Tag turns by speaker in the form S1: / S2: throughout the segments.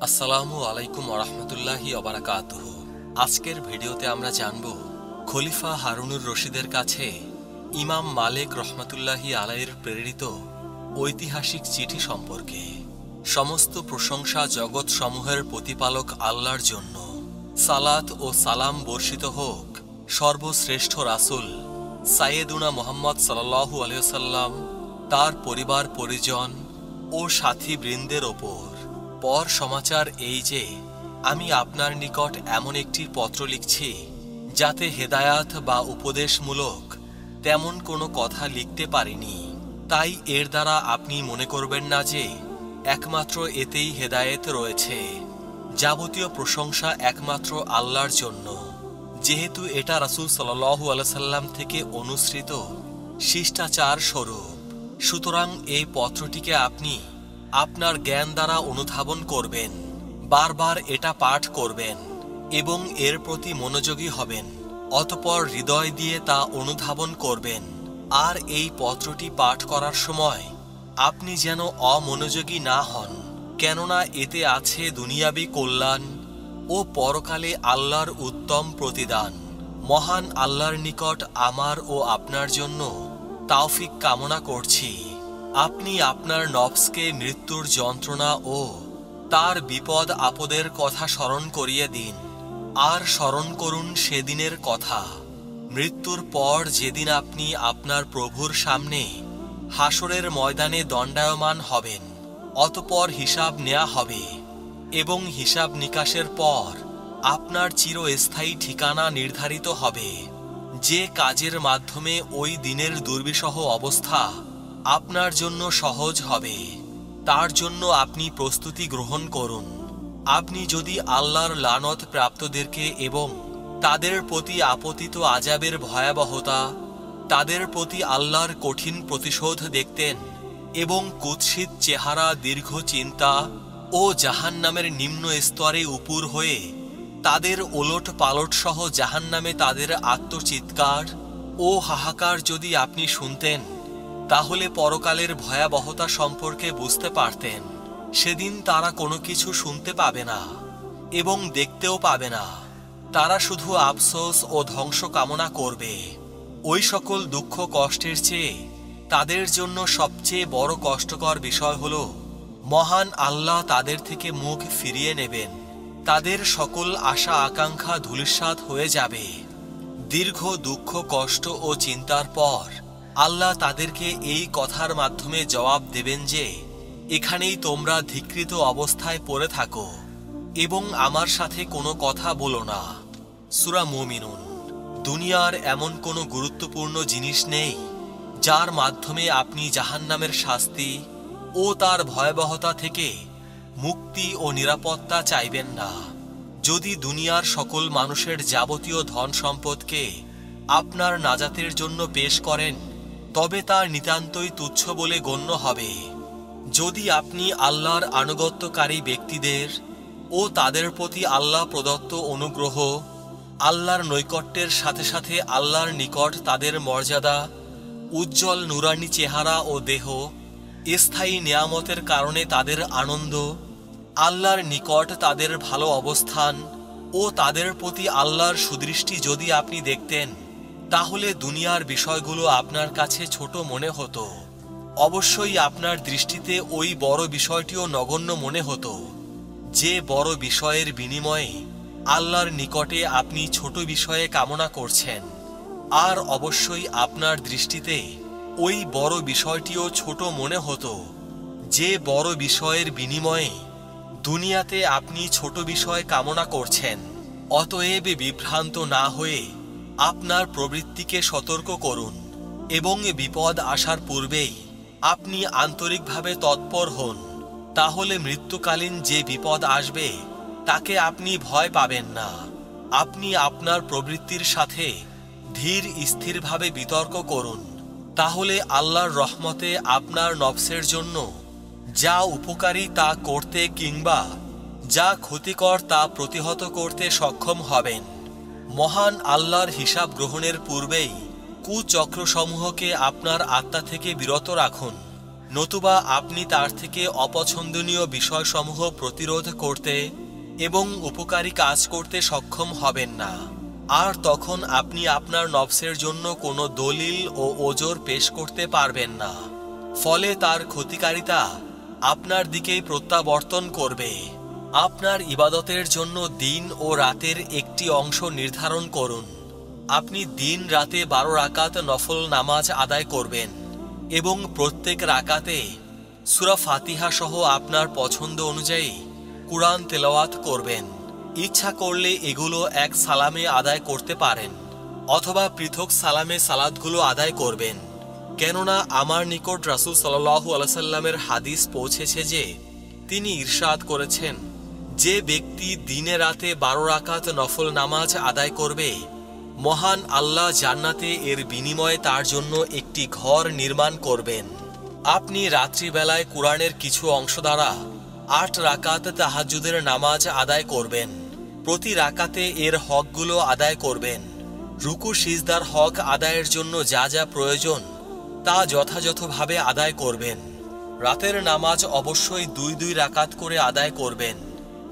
S1: আসসালামু আলাইকুম ওয়া রাহমাতুল্লাহি ওয়া বারাকাতুহু। আজকের ভিডিওতে আমরা জানব খলিফা হারুনুর রশিদের কাছে ইমাম মালিক রহমাতুল্লাহি আলাইহির প্রেরিত ঐতিহাসিক চিঠি সম্পর্কে। সমস্ত প্রশংসা জগৎ সমূহের প্রতিপালক আল্লাহর জন্য। সালাত ও সালাম বর্ষিত হোক সর্বশ্রেষ্ঠ রাসূল সাইয়েদুনা মুহাম্মদ সাল্লাল্লাহু আলাইহি ওয়াসাল্লাম, তার পরিবার পরিজন ও সাথী বৃন্দের ওপর। পর সমাচার এই যে, আমি আপনার নিকট এমন একটি পত্র লিখছি যাতে হেদায়াত বা উপদেশমূলক তেমন কোনো কথা লিখতে পারিনি, তাই এর দ্বারা আপনি মনে করবেন না যে একমাত্র এতেই হেদায়েত রয়েছে। যাবতীয় প্রশংসা একমাত্র আল্লাহর জন্য, যেহেতু এটা রাসূল সাল্লাল্লাহু আলাইহি সাল্লাম থেকে অনুসৃত শিষ্টাচার স্বরূপ। সুতরাং এই পত্রটিকে আপনি আপনার জ্ঞান দ্বারা অনুধাবন করবেন, বারবার এটা পাঠ করবেন এবং এর প্রতি মনোযোগী হবেন। অতঃপর হৃদয় দিয়ে তা অনুধাবন করবেন। আর এই পত্রটি পাঠ করার সময় আপনি যেন অমনোযোগী না হন, কেননা এতে আছে দুনিয়াবী কল্যাণ ও পরকালে আল্লাহর উত্তম প্রতিদান। মহান আল্লাহর নিকট আমার ও আপনার জন্য তাওফিক কামনা করছি। আপনি আপনার নফসকে মৃত্যুর যন্ত্রণা ও তার বিপদ আপদের কথা স্মরণ করিয়ে দিন, আর স্মরণ করুন সেদিনের কথা, মৃত্যুর পর যেদিন আপনি আপনার প্রভুর সামনে হাসরের ময়দানে দণ্ডায়মান হবেন। অতঃপর হিসাব নেওয়া হবে এবং হিসাব নিকাশের পর আপনার চিরস্থায়ী ঠিকানা নির্ধারিত হবে। যে কাজের মাধ্যমে ওই দিনের দুর্বিষহ অবস্থা আপনার জন্য সহজ হবে, তার জন্য আপনি প্রস্তুতি গ্রহণ করুন। আপনি যদি আল্লাহর লানত প্রাপ্তদেরকে এবং তাদের প্রতি আপতিত আযাবের ভয়াবহতা, তাদের প্রতি আল্লাহর কঠিন প্রতিশোধ দেখতেন এবং কুৎসিত চেহারা, দীর্ঘ চিন্তা ও জাহান্নামের নিম্ন স্তরে উপর হয়ে তাদের ওলট পালট সহ জাহান্নামে তাদের আত্মচিৎকার ও হাহাকার যদি আপনি শুনতেন, তাহলে পরকালের ভয়াবহতা সম্পর্কে বুঝতে পারতেন। সেদিন তারা কোনো কিছু শুনতে পাবে না এবং দেখতেও পাবে না, তারা শুধু আফসোস ও ধ্বংস কামনা করবে। ওই সকল দুঃখ কষ্টের চেয়ে তাদের জন্য সবচেয়ে বড় কষ্টকর বিষয় হল মহান আল্লাহ তাদের থেকে মুখ ফিরিয়ে নেবেন, তাদের সকল আশা আকাঙ্ক্ষা ধূলিসাৎ হয়ে যাবে। দীর্ঘ দুঃখ কষ্ট ও চিন্তার পর আল্লাহ তাদেরকে এই কথার মাধ্যমে জবাব দেবেন যে, এখানেই তোমরা ধিক্কৃত অবস্থায় পড়ে থাকো এবং আমার সাথে কোনো কথা বলো না। সূরা মুমিনুন। দুনিয়ার এমন কোনো গুরুত্বপূর্ণ জিনিস নেই যার মাধ্যমে আপনি জাহান্নামের শাস্তি ও তার ভয়াবহতা থেকে মুক্তি ও নিরাপত্তা চাইবেন না। যদি দুনিয়ার সকল মানুষের যাবতীয় ধন সম্পদকে আপনার নাজাতের জন্য পেশ করেন, তবে তা নিতান্তই তুচ্ছ বলে গণ্য হবে। যদি আপনি আল্লাহর আনুগত্যকারী ব্যক্তিদের ও তাদের প্রতি আল্লাহ প্রদত্ত অনুগ্রহ, আল্লাহর নৈকট্যের সাথে সাথে আল্লাহর নিকট তাদের মর্যাদা, উজ্জ্বল নুরানি চেহারা ও দেহ, স্থায়ী নেয়ামতের কারণে তাদের আনন্দ, আল্লাহর নিকট তাদের ভালো অবস্থান ও তাদের প্রতি আল্লাহর সুদৃষ্টি যদি আপনি দেখতেন, তাহলে দুনিয়ার বিষয়গুলো আপনার কাছে ছোট মনে হতো। অবশ্যই আপনার দৃষ্টিতে ওই বড় বিষয়টিও নগণ্য মনে হতো, যে বড় বিষয়ের বিনিময়ে আল্লাহর নিকটে আপনি ছোট বিষয়ে কামনা করছেন। আর অবশ্যই আপনার দৃষ্টিতে ওই বড় বিষয়টিও ছোট মনে হতো, যে বড় বিষয়ের বিনিময়ে দুনিয়াতে আপনি ছোট বিষয় কামনা করছেন। অতএব বিভ্রান্ত না হয়ে আপনার প্রবৃত্তিকে সতর্ক করুন এবং বিপদ আসার পূর্বেই আপনি আন্তরিকভাবে তৎপর হন। তাহলে মৃত্যুকালীন যে বিপদ আসবে তাকে আপনি ভয় পাবেন না। আপনি আপনার প্রবৃত্তির সাথে ধীর স্থিরভাবে বিতর্ক করুন, তাহলে আল্লাহর রহমতে আপনার নফসের জন্য যা উপকারী তা করতে কিংবা যা ক্ষতিকর তা প্রতিহত করতে সক্ষম হবেন। মহান আল্লাহর হিসাব গ্রহণের পূর্বেই কুচক্রসমূহকে আপনার আত্মা থেকে বিরত রাখুন। নতুবা আপনি তার থেকে অপছন্দনীয় বিষয়সমূহ প্রতিরোধ করতে এবং উপকারী কাজ করতে সক্ষম হবেন না। আর তখন আপনি আপনার নফসের জন্য কোনো দলিল ও ওজর পেশ করতে পারবেন না। ফলে তার ক্ষতিকারিতা আপনার দিকেই প্রত্যাবর্তন করবে। আপনার ইবাদতের জন্য দিন ও রাতের একটি অংশ নির্ধারণ করুন। আপনি দিন রাতে 12 রাকাত নফল নামাজ আদায় করবেন এবং প্রত্যেক রাকাতে সূরা ফাতিহা সহ আপনার পছন্দ অনুযায়ী কুরআন তেলাওয়াত করবেন। ইচ্ছা করলে এগুলো এক সালামে আদায় করতে পারেন অথবা পৃথক সালামে সালাতগুলো আদায় করবেন। কেননা আমার নিকট রাসূল সাল্লাল্লাহু আলাইহি সাল্লামের হাদিস পৌঁছেছে যে তিনি ইরশাদ করেছেন, যে ব্যক্তি দিনে রাতে 12 রাকাত নফল নামাজ আদায় করবে, মহান আল্লাহ জান্নাতে এর বিনিময়ে তার জন্য একটি ঘর নির্মাণ করবেন। আপনি রাত্রিবেলায় কুরআনের কিছু অংশ দ্বারা 8 রাকাত তাহাজ্জুদের নামাজ আদায় করবেন। প্রতি রাকাতে এর হকগুলো আদায় করবেন। রুকু সিজদার হক আদায়ের জন্য যা যা প্রয়োজন তা যথাযথভাবে আদায় করবেন। রাতের নামাজ অবশ্যই 2 রাকাত করে আদায় করবেন।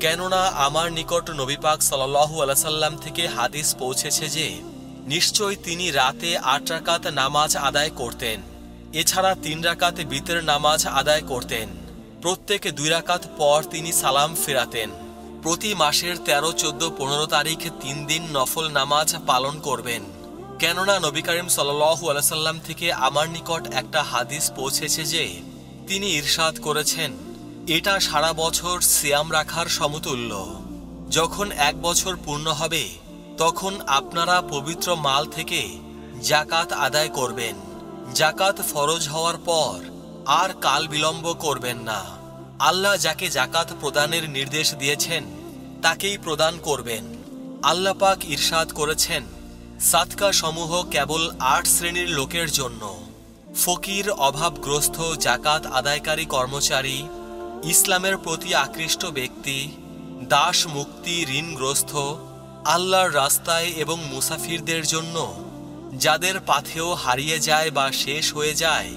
S1: কেননা আমার নিকট নবী পাক সাল্লাল্লাহু আলাইহি সাল্লাম থেকে হাদিস পৌঁছেছে যে নিশ্চয় তিনি রাতে 8 রাকাত নামাজ আদায় করতেন। এছাড়া 3 রাকাত বিতর নামাজ আদায় করতেন। প্রত্যেক 2 রাকাত পর তিনি সালাম ফেরাতেন। প্রতি মাসের 13, 14, 15 তারিখ 3 দিন নফল নামাজ পালন করবেন। কেননা নবী করিম সাল্লাল্লাহু আলাইহি সাল্লাম থেকে আমার নিকট একটা হাদিস পৌঁছেছে যে তিনি ইরশাদ করেছেন, এটা সারা বছর সিয়াম রাখার সমতুল্য। যখন 1 বছর পূর্ণ হবে তখন আপনারা পবিত্র মাল থেকে যাকাত আদায় করবেন। যাকাত ফরজ হওয়ার পর আর কাল বিলম্ব করবেন না। আল্লাহ যাকে যাকাত প্রদানের নির্দেশ দিয়েছেন তাকেই প্রদান করবেন। আল্লাহ পাক ইরশাদ করেছেন, সাদকা সমূহ কেবল 8 শ্রেণীর লোকের জন্য: ফকির, অভাবগ্রস্ত, যাকাত আদায়কারী কর্মচারী, ইসলামের প্রতি আকৃষ্ট ব্যক্তি, দাস মুক্তি, ঋণগ্রস্ত, আল্লাহর রাস্তায় এবং মুসাফিরদের জন্য যাদের পাথেও হারিয়ে যায় বা শেষ হয়ে যায়।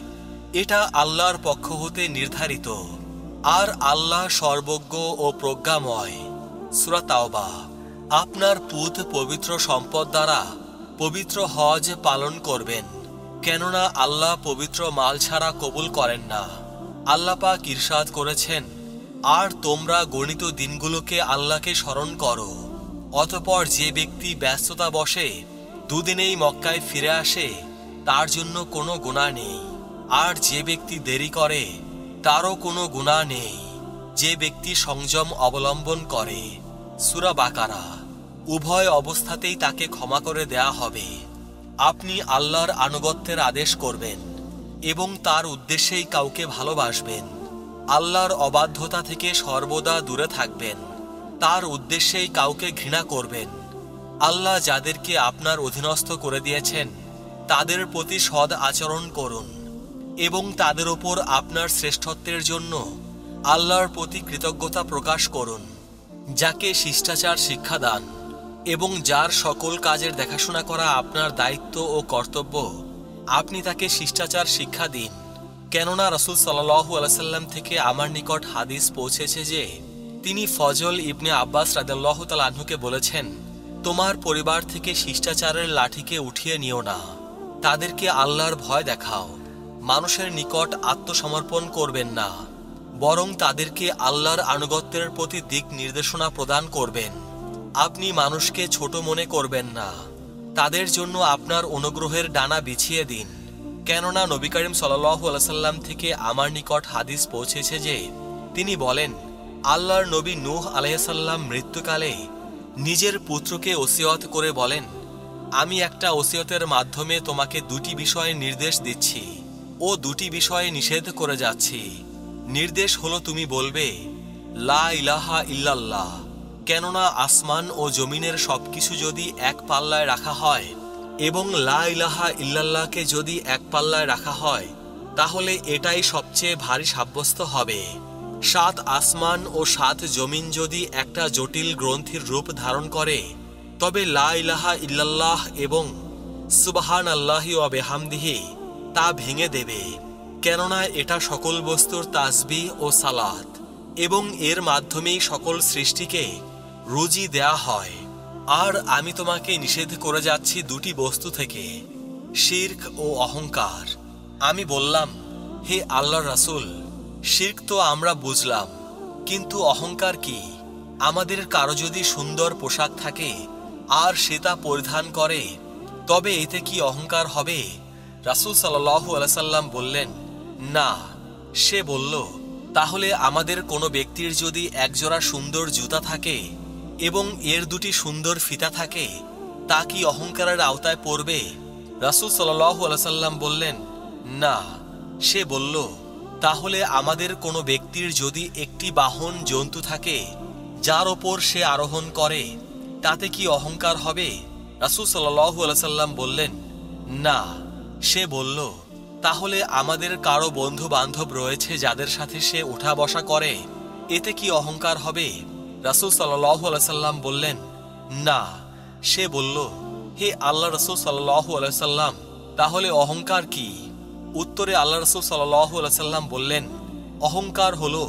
S1: এটা আল্লাহর পক্ষ হতে নির্ধারিত। আর আল্লাহ সর্বজ্ঞ ও প্রজ্ঞাময়। সূরা তাওবা। আপনার পুত পবিত্র সম্পদ দ্বারা পবিত্র হজ পালন করবেন, কেননা আল্লাহ পবিত্র মাল ছাড়া কবুল করেন না। আল্লাহ পাক ইরশাদ করেছেন, আর তোমরা গণিত দিনগুলোকে আল্লাহকে স্মরণ করো। অতঃপর যে ব্যক্তি ব্যস্ততা বশে 2 দিনেই মক্কায় ফিরে আসে তার জন্য কোনো গুনাহ নেই। আর যে ব্যক্তি দেরি করে তারও কোনো গুনাহ নেই। যে ব্যক্তি সংযম অবলম্বন করে। সূরা বাকারা। উভয় অবস্থাতেই তাকে ক্ষমা করে দেয়া হবে। আপনি আল্লাহর আনুগত্যের আদেশ করবেন এবং তার উদ্দেশ্যেই কাউকে ভালোবাসবেন। আল্লাহর অবাধ্যতা থেকে সর্বদা দূরে থাকবেন। তার উদ্দেশ্যেই কাউকে ঘৃণা করবেন। আল্লাহ যাদেরকে আপনার অধীনস্থ করে দিয়েছেন তাদের প্রতি সৎ আচরণ করুন এবং তাদের ওপর আপনার শ্রেষ্ঠত্বের জন্য আল্লাহর প্রতি কৃতজ্ঞতা প্রকাশ করুন। যাকে শিষ্টাচার শিক্ষা দান এবং যার সকল কাজের দেখাশোনা করা আপনার দায়িত্ব ও কর্তব্য, আপনি তাকে শিষ্টাচার শিক্ষা দিন। কেননা রাসূল সাল্লাল্লাহু আলাইহি সাল্লাম থেকে আমার নিকট হাদিস পৌঁছেছে যে তিনি ফজল ইবনে আব্বাস রাদিয়াল্লাহু তাআলা আনহুকে বলেছেন, তোমার পরিবার থেকে শিষ্টাচারের লাঠিকে উঠিয়ে নিও না। তাদেরকে আল্লাহর ভয় দেখাও। মানুষের নিকট আত্মসমর্পণ করবেন না, বরং তাদেরকে আল্লাহর আনুগত্যের প্রতি দিক নির্দেশনা প্রদান করবেন। আপনি মানুষকে ছোট মনে করবেন না। তাদের জন্য আপনার অনুগ্রহের ডানা বিছিয়ে দিন। কেননা নবী করিম সাল্লাল্লাহু আলাইহি সাল্লাম থেকে আমার নিকট হাদিস পৌঁছেছে যে তিনি বলেন, আল্লাহর নবী নূহ আলাইহিস সালাম মৃত্যুকালে নিজের পুত্রকে ওসিয়ত করে বলেন, আমি একটা ওসিয়তের মাধ্যমে তোমাকে 2টি বিষয়ে নির্দেশ দিচ্ছি ও 2টি বিষয়ে নিষেধ করে যাচ্ছি। নির্দেশ হলো তুমি বলবে লা ইলাহা ইল্লাল্লাহ। কেননা আসমান ও জমিনের সবকিছু যদি এক পাল্লায় রাখা হয় এবং লা ইলাহা ইল্লাল্লাহকে যদি এক পাল্লায় রাখা হয় তাহলে এটাই সবচেয়ে ভারী সাব্যস্ত হবে। 7 আসমান ও 7 জমিন যদি একটা জটিল গ্রন্থির রূপ ধারণ করে তবে লা ইলাহা ইল্লাল্লাহ এবং সুবহানাল্লাহি ওয়া বিহামদিহি তা ভেঙে দেবে। কেননা এটা সকল বস্তুর তাসবিহ ও সালাত, এবং এর মাধ্যমেই সকল সৃষ্টিকে রুজি দেয়া হয়। আর আমি তোমাকে নিষেধ করে যাচ্ছি দুটি বস্তু থেকে, শিরক ও অহংকার। আমি বললাম, হে আল্লাহর রাসূল, শিরক তো আমরা বুঝলাম, কিন্তু অহংকার কি? আমাদের কারো যদি সুন্দর পোশাক থাকে আর সে তা পরিধান করে, তবে এতে কি অহংকার হবে? রাসূল সাল্লাল্লাহু আলাইহি সাল্লাম বললেন, না। সে বলল, তাহলে আমাদের কোনো ব্যক্তির যদি একজোড়া সুন্দর জুতা থাকে এবং এর দুটি সুন্দর ফিতা থাকে, তা কি অহংকারের আওতায় পড়বে? রাসূল সাল্লাল্লাহু আলাইহি সাল্লাম বললেন, না। সে বলল, তাহলে আমাদের কোনো ব্যক্তির যদি একটি বাহন জন্তু থাকে যার ওপর সে আরোহণ করে, তাতে কি অহংকার হবে? রাসূল সাল্লাল্লাহু আলাইহি সাল্লাম বললেন, না। সে বলল, তাহলে আমাদের কারো বন্ধু বান্ধব রয়েছে যাদের সাথে সে উঠা বসা করে, এতে কি অহংকার হবে? রাসূল সাল্লাল্লাহু আলাইহি সাল্লাম বললেন, না। সে বলল, হে আল্লাহ রাসূল সাল্লাল্লাহু আলাইহি সাল্লাম, তাহলে অহংকার কি? উত্তরে আল্লাহ রাসূল সাল্লাল্লাহু আলাইহি সাল্লাম বললেন, অহংকার হলো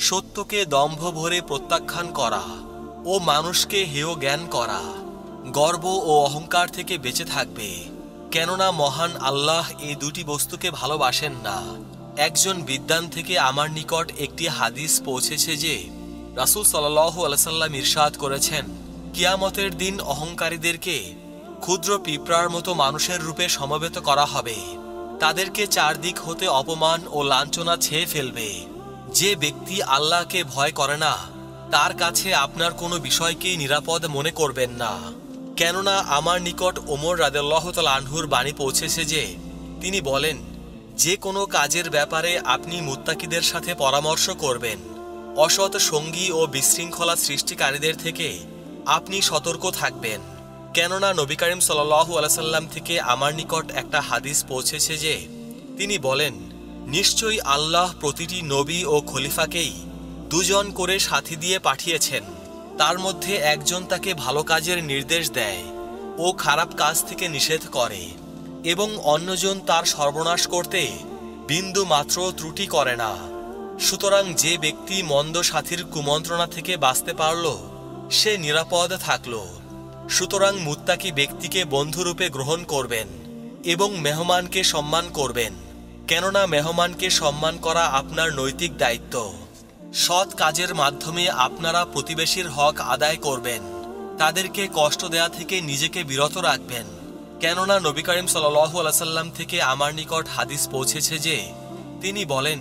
S1: সত্যকে দম্ভ ভরে প্রত্যাখ্যান করা ও মানুষকে হেয় জ্ঞান করা। গর্ব ও অহংকার থেকে বেঁচে থাকবে, কেননা মহান আল্লাহ এই দুটি বস্তুকে ভালোবাসেন না। একজন বিদ্বান থেকে আমার নিকট একটি হাদিস পৌঁছেছে যে রাসূল সাল্লাল্লাহু আলাইহি সাল্লাম ইরশাদ করেছেন, কিয়ামতের দিন অহংকারীদেরকে ক্ষুদ্র পিঁপড়ার মতো মানুষের রূপে সমবেত করা হবে। তাদেরকে চারদিক হতে অপমান ও লাঞ্ছনা ছেয়ে ফেলবে। যে ব্যক্তি আল্লাহকে ভয় করে না, তার কাছে আপনার কোনো বিষয়কেই নিরাপদ মনে করবেন না। কেননা আমার নিকট ওমর রাদিয়াল্লাহু তাআলা আনহুর বাণী পৌঁছেছে যে তিনি বলেন, যে কোনো কাজের ব্যাপারে আপনি মুত্তাকিদের সাথে পরামর্শ করবেন। অসৎ সঙ্গী ও বিশৃঙ্খলা সৃষ্টিকারীদের থেকে আপনি সতর্ক থাকবেন। কেননা নবী করিম সাল্লাল্লাহু আলাইহি সাল্লাম থেকে আমার নিকট একটা হাদিস পৌঁছেছে যে তিনি বলেন, নিশ্চয়ই আল্লাহ প্রতিটি নবী ও খলিফাকেই দুজন করে সাথী দিয়ে পাঠিয়েছেন। তার মধ্যে একজন তাকে ভালো কাজের নির্দেশ দেয় ও খারাপ কাজ থেকে নিষেধ করে, এবং অন্যজন তার সর্বনাশ করতে বিন্দু মাত্র ত্রুটি করে না। সুতরাং যে ব্যক্তি মন্দ সাথীর কুমন্ত্রণা থেকে বাঁচতে পারল, সে নিরাপদ থাকল। সুতরাং মুত্তাকি ব্যক্তিকে বন্ধুরূপে গ্রহণ করবেন এবং মেহমানকে সম্মান করবেন, কেননা মেহমানকে সম্মান করা আপনার নৈতিক দায়িত্ব। সৎ কাজের মাধ্যমে আপনারা প্রতিবেশীর হক আদায় করবেন, তাদেরকে কষ্ট দেয়া থেকে নিজেকে বিরত রাখবেন। কেননা নবী করিম সাল্লাল্লাহু আলাইহি সাল্লাম থেকে আমার নিকট হাদিস পৌঁছেছে যে তিনি বলেন,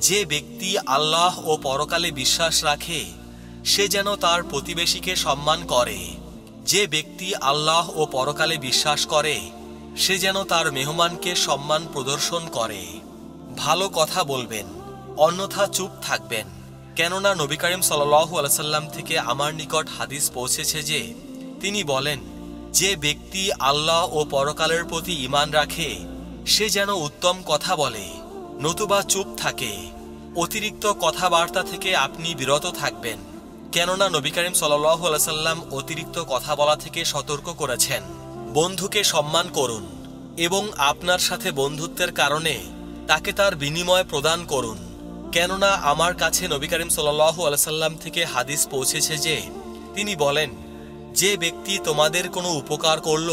S1: যে ব্যক্তি আল্লাহ ও পরকালে বিশ্বাস রাখে সে যেন তার প্রতিবেশীকে সম্মান করে। যে ব্যক্তি আল্লাহ ও পরকালে বিশ্বাস করে সে যেন তার মেহমানকে সম্মান প্রদর্শন করে। ভালো কথা বলবেন, অন্যথা চুপ থাকবেন। কেননা নবী করিম সাল্লাল্লাহু আলাইহি সাল্লাম থেকে আমার নিকট হাদিস পৌঁছেছে যে তিনি বলেন, যে ব্যক্তি আল্লাহ ও পরকালের প্রতি ঈমান রাখে সে যেন উত্তম কথা বলে, নতুবা চুপ থাকে। অতিরিক্ত কথাবার্তা থেকে আপনি বিরত থাকবেন, কেননা নবী করিম সাল্লাল্লাহু আলাইহি সাল্লাম অতিরিক্ত কথা বলা থেকে সতর্ক করেছেন। বন্ধুকে সম্মান করুন এবং আপনার সাথে বন্ধুত্বের কারণে তাকে তার বিনিময় প্রদান করুন। কেননা আমার কাছে নবী করিম সাল্লাল্লাহু আলাইহি সাল্লাম থেকে হাদিস পৌঁছেছে যে তিনি বলেন, যে ব্যক্তি তোমাদের কোনো উপকার করল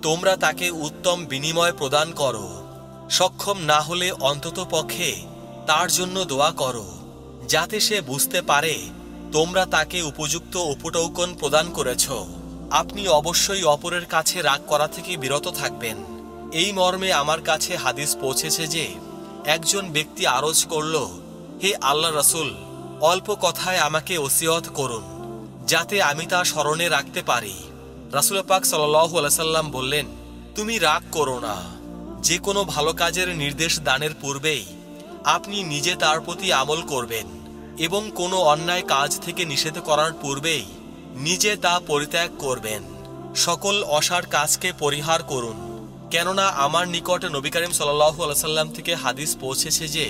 S1: তোমরা তাকে উত্তম বিনিময় প্রদান করো। সক্ষম না হলে অন্তত পক্ষে তার জন্য দোয়া করো, যাতে সে বুঝতে পারে তোমরা তাকে উপযুক্ত উপটৌকন প্রদান করেছ। আপনি অবশ্যই অপরের কাছে রাগ করা থেকে বিরত থাকবেন। এই মর্মে আমার কাছে হাদিস পৌঁছেছে যে একজন ব্যক্তি আরজ করল, হে আল্লাহ রাসূল, অল্প কথায় আমাকে ওসিয়ত করুন যাতে আমি তা স্মরণে রাখতে পারি। রাসূল পাক সাল্লাল্লাহু আলাইহি সাল্লাম বললেন, তুমি রাগ করো না। যে কোনো ভালো কাজের নির্দেশ দানের পূর্বেই আপনি নিজে তার প্রতি আমল করবেন এবং কোনো অন্যায় কাজ থেকে নিষেধ করার পূর্বেই নিজে তা পরিত্যাগ করবেন। সকল অসার কাজকে পরিহার করুন, কেননা আমার নিকটে নবী করিম সাল্লাল্লাহু আলাইহি সাল্লাম থেকে হাদিস পৌঁছেছে যে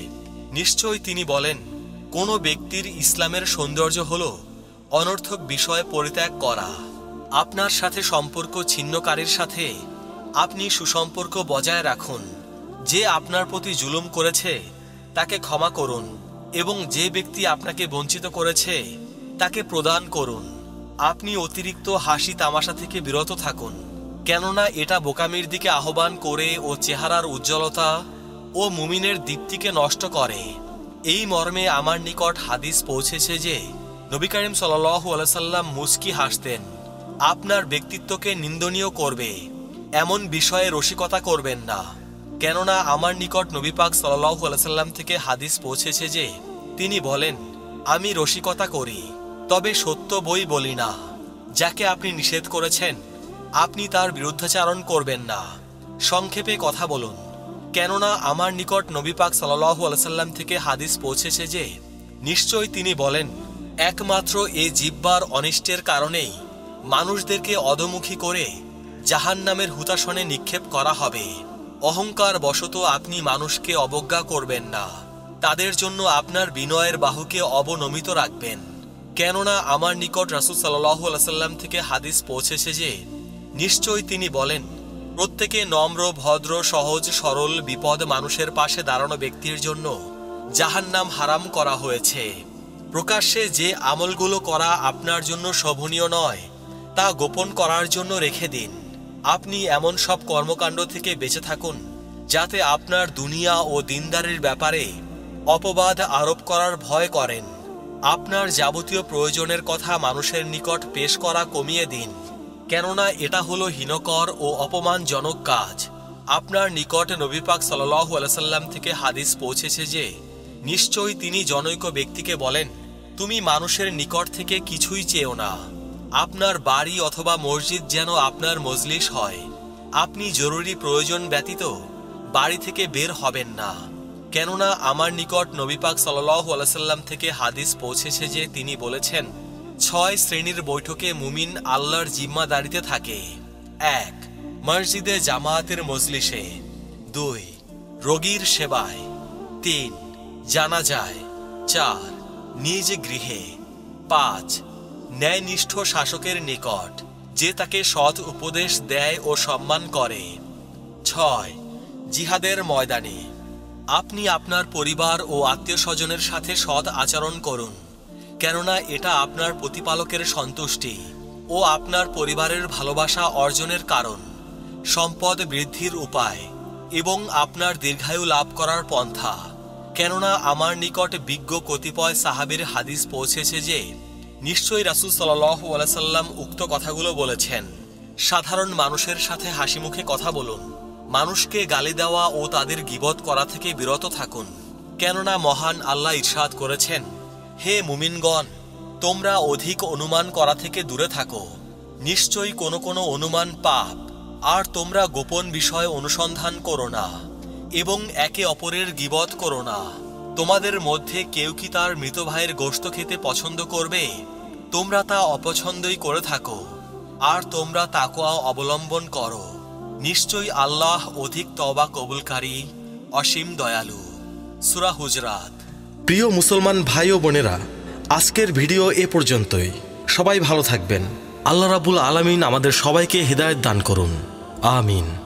S1: নিশ্চয়ই তিনি বলেন, কোনো ব্যক্তির ইসলামের সৌন্দর্য হল অনর্থক বিষয় পরিত্যাগ করা। আপনার সাথে সম্পর্ক ছিন্নকারীর সাথে আপনি সুসম্পর্ক বজায় রাখুন। যে আপনার প্রতি জুলুম করেছে তাকে ক্ষমা করুন এবং যে ব্যক্তি আপনাকে বঞ্চিত করেছে তাকে প্রদান করুন। আপনি অতিরিক্ত হাসি তামাশা থেকে বিরত থাকুন, কেননা এটা বোকামির দিকে আহ্বান করে ও চেহারার উজ্জ্বলতা ও মুমিনের দীপ্তিকে নষ্ট করে। এই মর্মে আমার নিকট হাদিস পৌঁছেছে যে নবী করিম সাল্লাল্লাহু আলাইহি সাল্লাম মুস্কি হাসতেন। আপনার ব্যক্তিত্বকে নিন্দনীয় করবে এমন বিষয়ে রসিকতা করবেন না, কেননা আমার নিকট নবী পাক সাল্লাল্লাহু আলাইহি সাল্লাম থেকে হাদিস পৌঁছেছে যে তিনি বলেন, আমি রসিকতা করি তবে সত্য বই বলি না। যাকে আপনি নিষেধ করেছেন আপনি তার বিরুদ্ধাচারণ করবেন না, সংক্ষেপে কথা বলুন। কেননা আমার নিকট নবী পাক সাল্লাল্লাহু আলাইহি সাল্লাম থেকে হাদিস পৌঁছেছে যে নিশ্চয়ই তিনি বলেন, একমাত্র এই জিহ্বার অনিষ্টের কারণেই মানুষদেরকে অধমুখী করে জাহান্নামের হুতাশনে নিক্ষেপ করা হবে। অহংকার বশত আপনি মানুষকে অবজ্ঞা করবেন না, তাদের জন্য আপনার বিনয়ের বাহুকে অবনমিত রাখবেন। কেননা আমার নিকট রাসূল সাল্লাল্লাহু আলাইহি সাল্লাম থেকে হাদিস পৌঁছেছে যে নিশ্চয়ই তিনি বলেন, প্রত্যেকে নম্র ভদ্র সহজ সরল বিপদ মানুষের পাশে দাঁড়ানো ব্যক্তির জন্য জাহান্নাম হারাম করা হয়েছে। প্রকাশ্যে যে আমলগুলো করা আপনার জন্য শোভনীয় নয় তা গোপন করার জন্য রেখে দিন। আপনি এমন সব কর্মকাণ্ড থেকে বেঁচে থাকুন যাতে আপনার দুনিয়া ও দিনদারির ব্যাপারে অপবাদ আরোপ করার ভয় করেন। আপনার যাবতীয় প্রয়োজনের কথা মানুষের নিকট পেশ করা কমিয়ে দিন, কেননা এটা হলো হীনকর ও অপমানজনক কাজ। আপনার নিকট নবী পাক সাল্লাল্লাহু আলাইহি সাল্লাম থেকে হাদিস পৌঁছেছে যে নিশ্চয়ই তিনি জনৈক ব্যক্তিকে বলেন, তুমি মানুষের নিকট থেকে কিছুই চেয়েও না, আপনার বাড়ি অথবা মসজিদ যেন আপনার মজলিস হয়। আপনি জরুরি প্রয়োজন ব্যতীত বাড়ি থেকে বের হবেন না, কেননা আমার নিকট নবী পাক সাল্লাল্লাহু আলাইহি সাল্লাম থেকে হাদিস পৌঁছেছে যে তিনি বলেছেন, 6 শ্রেণীর বৈঠকে মুমিন আল্লাহর জিম্মাদারিতে থাকে। 1. মসজিদে জামায়াতের মজলিসে। 2. রোগীর সেবায়। 3. জানাজায়। 4. নিজ গৃহে। 5. ন্যায়নিষ্ঠ শাসকের নিকট যে তাকে সৎ উপদেশ দেয় ও সম্মান করে। 6. জিহাদের ময়দানে। আপনি আপনার পরিবার ও আত্মীয় স্বজনের সাথে সৎ আচরণ করুন, কেননা এটা আপনার প্রতিপালকের সন্তুষ্টি ও আপনার পরিবারের ভালোবাসা অর্জনের কারণ, সম্পদ বৃদ্ধির উপায় এবং আপনার দীর্ঘায়ু লাভ করার পন্থা। কেননা আমার নিকট বিজ্ঞ কতিপয় সাহাবীর হাদিস পৌঁছেছে যে নিশ্চয়ই রাসূল সাল্লাল্লাহু আলাইহি সাল্লাম উক্ত কথাগুলো বলেছেন। সাধারণ মানুষের সাথে হাসিমুখে কথা বলুন, মানুষকে গালি দেওয়া ও তাদের গীবত করা থেকে বিরত থাকুন, কেননা মহান আল্লাহ ইরশাদ করেছেন, হে মুমিনগণ, তোমরা অধিক অনুমান করা থেকে দূরে থাকো। নিশ্চয়ই কোনো কোনো অনুমান পাপ, আর তোমরা গোপন বিষয় অনুসন্ধান করো না এবং একে অপরের গীবত করো না। তোমাদের মধ্যে কেউ কি তার মৃত ভাইয়ের গোশত খেতে পছন্দ করবে? তোমরা তা অপছন্দই করে থাকো, আর তোমরা তাকওয়া অবলম্বন করো। নিশ্চয়ই আল্লাহ অধিক তওবা কবুলকারী, অসীম দয়ালু। সূরা হুজরাত।
S2: প্রিয় মুসলমান ভাই ও বোনেরা, আজকের ভিডিও এ পর্যন্তই। সবাই ভালো থাকবেন। আল্লাহ রাব্বুল আলামিন আমাদের সবাইকে হিদায়াত দান করুন। আমিন।